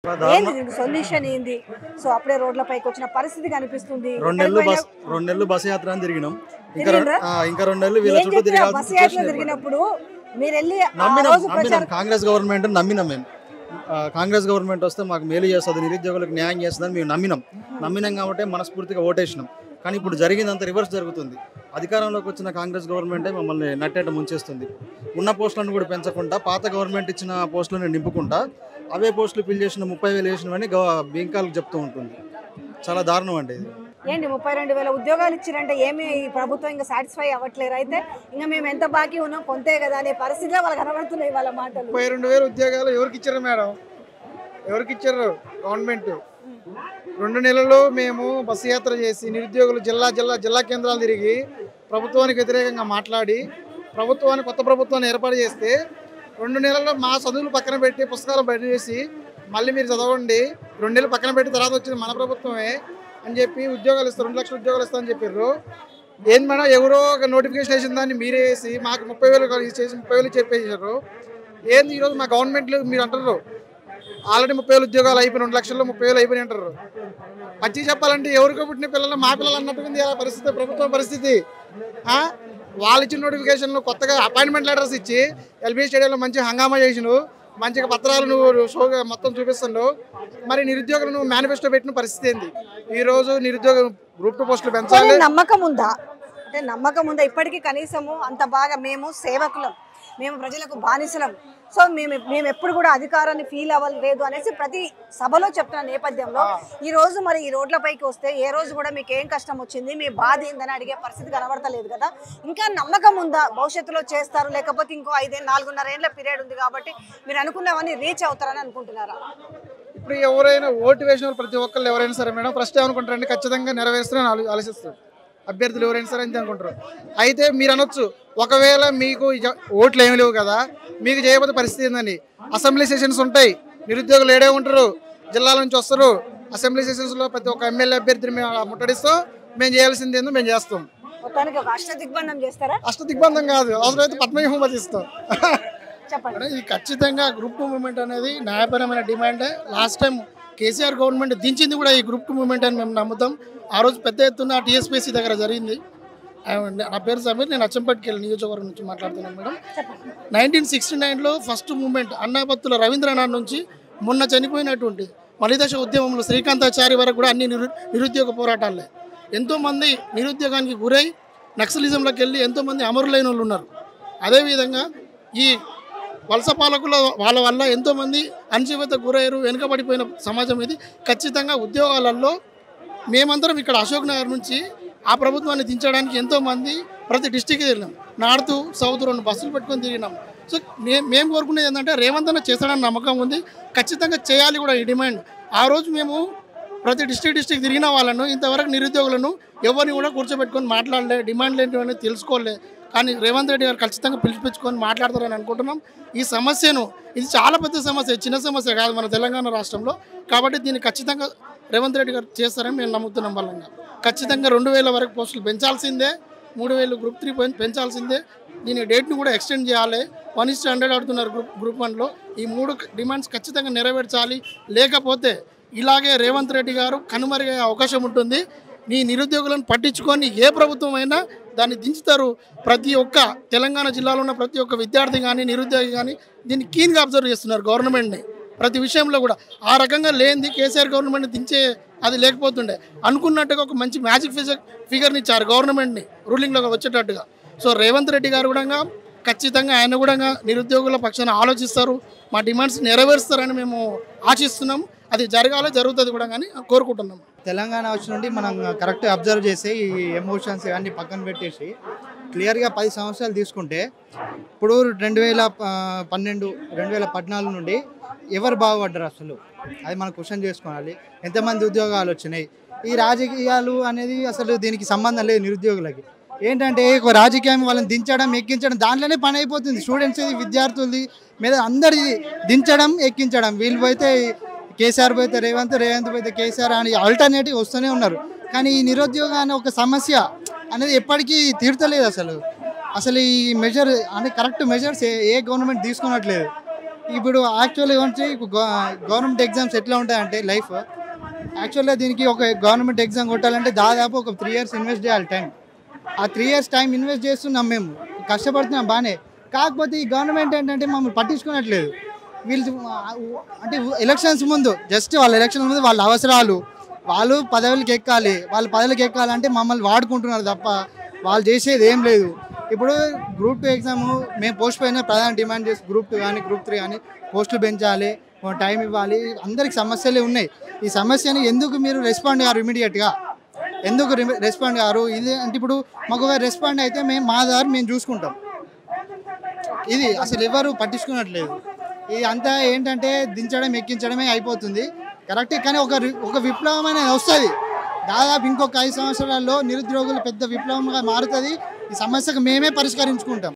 ఏంది దీనికి సొల్యూషన్ ఏంది? సో అప్పుడే రోడ్లపైకి వచ్చిన పరిస్థితి కనిపిస్తుంది. 2 నెలలు బస్ యాత్ర అని తిరిగినాం. ఇంకా 2 నెలలు వీళ్ళ చుట్టూ బస్ యాత్ర తిరిగినప్పుడు మీరు వెళ్ళి కాంగ్రెస్ గవర్నమెంట్ నమ్మినాం. మేము కాంగ్రెస్ గవర్నమెంట్ వస్తే మాకు మేలు చేస్తుంది, నిరుద్యోగులకు న్యాయం చేస్తుందని మేము నమ్మినాం కాబట్టి మనస్ఫూర్తిగా ఓటేసినాం. కానీ ఇప్పుడు జరిగిందంత రివర్స్ జరుగుతుంది. అధికారంలోకి వచ్చిన కాంగ్రెస్ గవర్నమెంటే మమ్మల్ని నట్టేట ముంచేస్తుంది. ఉన్న పోస్టులను కూడా పెంచకుండా పాత గవర్నమెంట్ ఇచ్చిన పోస్టులను నింపుకుంటా అవే పోస్టులు ఫిల్ చేసిన 30,000 వేసినవని బీంకాలకు చెప్తూ ఉంటుంది. చాలా దారుణం అండి ఇది. ఏంటి 32,000 ఉద్యోగాలు ఇచ్చారంటే ఏమి ఈ ప్రభుత్వం ఇంకా సాటిస్ఫై అవ్వట్లేరు? అయితే ఇంకా మేము ఎంత బాకీ ఉన్నాం కొంతే కదా అనే పరిస్థితిలో వాళ్ళు కనబడుతున్నాయి వాళ్ళ మాటలు. 32,000 ఉద్యోగాలు ఎవరికి ఇచ్చారు మేడం? ఎవరికి ఇచ్చారు? గవర్నమెంట్ 2 నెలలు మేము బస్సు యాత్ర చేసి నిరుద్యోగులు జిల్లా కేంద్రాలు తిరిగి ప్రభుత్వానికి వ్యతిరేకంగా మాట్లాడి కొత్త ప్రభుత్వాన్ని ఏర్పాటు చేస్తే 2 నెలల్లో మా చదువులు పక్కన పెట్టి పుస్తకాలు బయట చేసి మళ్ళీ మీరు చదవండి 2 నెలలు పక్కన పెట్టి తర్వాత వచ్చిన మన ప్రభుత్వమే అని చెప్పి ఉద్యోగాలు ఇస్తారు, 2 లక్షల ఉద్యోగాలు ఇస్తామని చెప్పారు. ఏంది మేడం, ఎవరో ఒక నోటిఫికేషన్ వేసిన దాన్ని మీరే వేసి మాకు 30,000 చేసి 30,000 చెప్పేసారు. ఏంది ఈరోజు మా గవర్నమెంట్లు మీరు అంటారు ఆల్రెడీ 30,000 ఉద్యోగాలు అయిపోయి 2 లక్షల్లో 30,000 అయిపోయి అంటారు. పచ్చి చెప్పాలంటే ఎవరికో పుట్టిన పిల్లలు మా పిల్లలు అన్నట్టుకుంది అలా పరిస్థితి, ప్రభుత్వం పరిస్థితి. వాళ్ళు ఇచ్చిన నోటిఫికేషన్లు కొత్తగా అపాయింట్మెంట్ లెటర్స్ ఇచ్చి ఎల్బీ స్టేడియంలో మంచి హంగామా చేసిను, మంచిగా పత్రాలు నువ్వు షోగా మొత్తం చూపిస్తున్నావు. మరి నిరుద్యోగులు నువ్వు మేనిఫెస్టో పెట్టిన పరిస్థితి ఏంది? ఈరోజు నిరుద్యోగ గ్రూప్ 2 పోస్టులు పెంచాలి. నమ్మకం ఉందా? అంటే నమ్మకం ఉందా ఇప్పటికీ? కనీసము అంత బాగా మేము సేవకులం, మేము ప్రజలకు బానిసలం, సో మేము ఎప్పుడు కూడా అధికారాన్ని ఫీల్ అవ్వలేదు అనేసి ప్రతి సభలో చెప్తున్న నేపథ్యంలో ఈ రోజు మరి ఈ రోడ్లపైకి వస్తే ఏ రోజు కూడా మీకు ఏం కష్టం వచ్చింది, మీ బాధ ఏందని అడిగే పరిస్థితి కనబడతలేదు కదా. ఇంకా నమ్మకం ఉందా భవిష్యత్తులో చేస్తారు, లేకపోతే ఇంకో 4.5 ఏళ్ల పీరియడ్ ఉంది కాబట్టి మీరు అనుకున్నవన్నీ రీచ్ అవుతారని అనుకుంటున్నారా? ఇప్పుడు ఎవరైనా ఓటు వేసిన ప్రతి ఒక్కళ్ళు ఎవరైనా సరే మేడం ఫస్ట్ ఏమనుకుంటారంటే ఖచ్చితంగా నెరవేరుస్తారని ఆలోచిస్తారు. అభ్యర్థులు ఎవరైనా సరే అంతే అనుకుంటారు. అయితే మీరు అనొచ్చు ఒకవేళ మీకు ఓట్లు ఏమి లేవు కదా మీకు చేయబోతే పరిస్థితి ఏందని. అసెంబ్లీ సెషన్స్ ఉంటాయి, నిరుద్యోగులు ఏడే ఉంటారు, జిల్లాల నుంచి వస్తారు. అసెంబ్లీ సెషన్స్లో ప్రతి ఒక్క ఎమ్మెల్యే అభ్యర్థిని మేము ముట్టడిస్తాం. మేము చేయాల్సింది ఏందో మేము చేస్తాం. అష్టదిగ్బంధం చేస్తారా? అష్టదిగ్బంధం కాదు, అవసరమైతే పద్మవ్యూహం పట్టిస్తాం. చెప్పండి. ఇది ఖచ్చితంగా గ్రూప్ 2 మూవ్మెంట్ అనేది న్యాయపరమైన డిమాండే. లాస్ట్ టైం కేసీఆర్ గవర్నమెంట్ దించింది కూడా ఈ గ్రూప్ 2 మూవ్మెంట్ అని మేము నమ్ముతాం. ఆ రోజు పెద్ద ఎత్తున టీఎస్పీసీ దగ్గర జరిగింది. నా పేరు సమీర్, నేను అచ్చంపేటకెళ్ళి నియోజకవర్గం నుంచి మాట్లాడుతున్నాను మేడం. 1969లో ఫస్ట్ మూవ్మెంట్ అన్నాపత్తుల రవీంద్రనాథ్ నుంచి మొన్న చనిపోయినటువంటి మలిదశ ఉద్యమంలో శ్రీకాంతాచారి వరకు కూడా అన్ని నిరుద్యోగ పోరాటాలే. ఎంతోమంది నిరుద్యోగానికి గురై నక్సలిజంలోకి వెళ్ళి ఎంతోమంది అమరులైన వాళ్ళు ఉన్నారు. అదేవిధంగా ఈ వలస పాలకుల వాళ్ళ వల్ల ఎంతోమంది అణచివేతకు గురయ్యారు, వెనుకబడిపోయిన సమాజం ఇది. ఖచ్చితంగా ఉద్యోగాలలో మేమందరం ఇక్కడ అశోక్ నగర్ నుంచి ఆ ప్రభుత్వాన్ని దించడానికి ఎంతోమంది ప్రతి డిస్టిక్కి తిరిగినాం. నార్త్ సౌత్ 2 బస్సులు పెట్టుకొని తిరిగినాం. సో మేము కోరుకునేది ఏంటంటే రేవంత్ అన్న చేస్తాడని నమ్మకం ఉంది, ఖచ్చితంగా చేయాలి కూడా ఈ డిమాండ్. ఆ రోజు మేము ప్రతి డిస్టిక్ తిరిగిన వాళ్ళను ఇంతవరకు నిరుద్యోగులను ఎవరిని కూడా కూర్చోబెట్టుకొని మాట్లాడలే, డిమాండ్లు ఏంటివని తెలుసుకోలే. కానీ రేవంత్ రెడ్డి గారు ఖచ్చితంగా పిలిపించుకొని మాట్లాడతారని అనుకుంటున్నాం. ఈ సమస్యను, ఇది చాలా పెద్ద సమస్య, చిన్న సమస్య కాదు మన తెలంగాణ రాష్ట్రంలో. కాబట్టి దీన్ని ఖచ్చితంగా రేవంత్ రెడ్డి గారు చేస్తారని మేము నమ్ముతున్నాం. బలంగా ఖచ్చితంగా 2,000 వరకు పోస్టులు పెంచాల్సిందే, 3,000 గ్రూప్ 3 పెంచాల్సిందే. దీని డేట్ను కూడా ఎక్స్టెండ్ చేయాలి. 1:100 ఆడుతున్నారు గ్రూప్ 1లో. ఈ 3 డిమాండ్స్ ఖచ్చితంగా నెరవేర్చాలి. లేకపోతే ఇలాగే రేవంత్ రెడ్డి గారు కనుమరుగయ్యే అవకాశం ఉంటుంది. నీ నిరుద్యోగులను పట్టించుకొని ఏ ప్రభుత్వం అయినా దాన్ని దించుతారు. ప్రతి ఒక్క తెలంగాణ జిల్లాలో ఉన్న ప్రతి ఒక్క విద్యార్థి కానీ నిరుద్యోగి కానీ దీన్ని కీన్గా అబ్జర్వ్ చేస్తున్నారు గవర్నమెంట్ని ప్రతి విషయంలో కూడా. ఆ రకంగా లేనిది కేసీఆర్ గవర్నమెంట్ దించే అది లేకపోతుండే. అనుకున్నట్టుగా ఒక మంచి మ్యాజిక్ ఫిగర్ని ఇచ్చారు గవర్నమెంట్ని రూలింగ్లోకి వచ్చేటట్టుగా. సో రేవంత్ రెడ్డి గారు కూడా ఖచ్చితంగా ఆయన కూడా నిరుద్యోగుల పక్షాన ఆలోచిస్తారు, మా డిమాండ్స్ నెరవేరుస్తారని మేము ఆశిస్తున్నాం. అది జరుగుతుంది కూడా కానీ కోరుకుంటున్నాం. తెలంగాణ వచ్చి నుండి మనం కరెక్ట్ అబ్జర్వ్ చేసి ఈ ఎమోషన్స్ అన్నీ పక్కన పెట్టేసి క్లియర్గా 10 సంవత్సరాలు తీసుకుంటే ఇప్పుడు 2012, 2014 నుండి ఎవరు బాగుపడ్డారు అసలు? అది మనం క్వశ్చన్ చేసుకోవాలి. ఎంతమంది ఉద్యోగాలు వచ్చినాయి? ఈ రాజకీయాలు అనేది అసలు దీనికి సంబంధం లేదు నిరుద్యోగులకి. ఏంటంటే ఒక రాజకీయం వాళ్ళని దించడం ఎక్కించడం దాంట్లోనే పని అయిపోతుంది. స్టూడెంట్స్ విద్యార్థులది మీద అందరిది దించడం ఎక్కించడం. వీళ్ళు పోతే కేసీఆర్ పోతే రేవంత్ పోతే కేసీఆర్ అని ఆల్టర్నేటివ్ వస్తూనే ఉన్నారు. కానీ ఈ నిరుద్యోగం అనే ఒక సమస్య అనేది ఎప్పటికీ తీర్చలేదు. అసలు ఈ మెజర్ అంటే కరెక్ట్ మెజర్స్ ఏ గవర్నమెంట్ తీసుకున్నట్లేదు. ఇప్పుడు యాక్చువల్గా వచ్చి గవర్నమెంట్ ఎగ్జామ్స్ ఎట్లా ఉంటాయంటే లైఫ్ యాక్చువల్గా దీనికి ఒక గవర్నమెంట్ ఎగ్జామ్ కొట్టాలంటే దాదాపు ఒక 3 years ఇన్వెస్ట్ చేయాలి టైం. ఆ 3 years టైం ఇన్వెస్ట్ చేస్తున్నాం, మేము కష్టపడుతున్నాం బాగానే. కాకపోతే ఈ గవర్నమెంట్ ఏంటంటే మమ్మల్ని పట్టించుకోనట్లేదు. వీళ్ళు అంటే ఎలక్షన్స్ ముందు జస్ట్ వాళ్ళ ఎలక్షన్ ముందు వాళ్ళ అవసరాలు, వాళ్ళు పదవులకి ఎక్కాలంటే మమ్మల్ని వాడుకుంటున్నారు తప్ప వాళ్ళు చేసేది ఏం లేదు. ఇప్పుడు గ్రూప్ 2 ఎగ్జామ్ మేము పోస్ట్ పోయిన ప్రధాన డిమాండ్ చేసి గ్రూప్ 2 కానీ గ్రూప్ 3 కానీ పోస్టులు పెంచాలి, టైం ఇవ్వాలి, అందరికి సమస్యలే ఉన్నాయి. ఈ సమస్యని ఎందుకు మీరు రెస్పాండ్ గారు ఇమీడియట్గా ఎందుకు రెస్పాండ్ గారు? ఇది అంటే ఇప్పుడు మాకు రెస్పాండ్ అయితే మా దారి మేము చూసుకుంటాం. ఇది అసలు ఎవరు పట్టించుకున్నట్లేదు. ఇది అంతా ఏంటంటే దించడం ఎక్కించడమే అయిపోతుంది కరెక్టే. కానీ ఒక విప్లవం అనేది వస్తుంది. దాదాపు ఇంకొక 5 సంవత్సరాల్లో నిరుద్యోగులు పెద్ద విప్లవంగా మారుతుంది. ఈ సమస్యకు మేమే పరిష్కరించుకుంటాం.